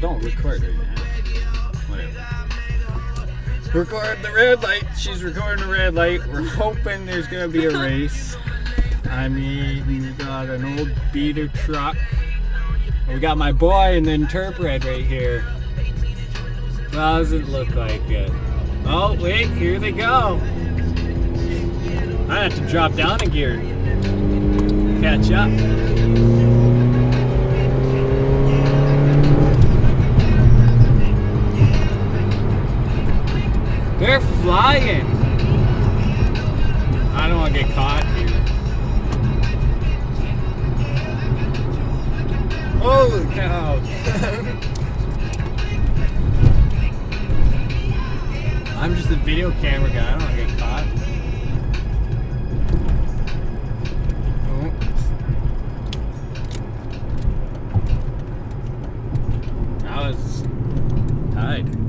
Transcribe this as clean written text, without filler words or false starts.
don't record right now. Whatever. Record the red light. She's recording the red light. We're hoping there's gonna be a race. I mean, we got an old beater truck. We got my boy and the interpret right here. Well, doesn't look like it. Oh, wait, here they go. I have to drop down a gear. Catch up. They're flying. I don't want to get caught here. Holy cow. I'm just a video camera guy. I don't want to get caught. Oh. That was tied.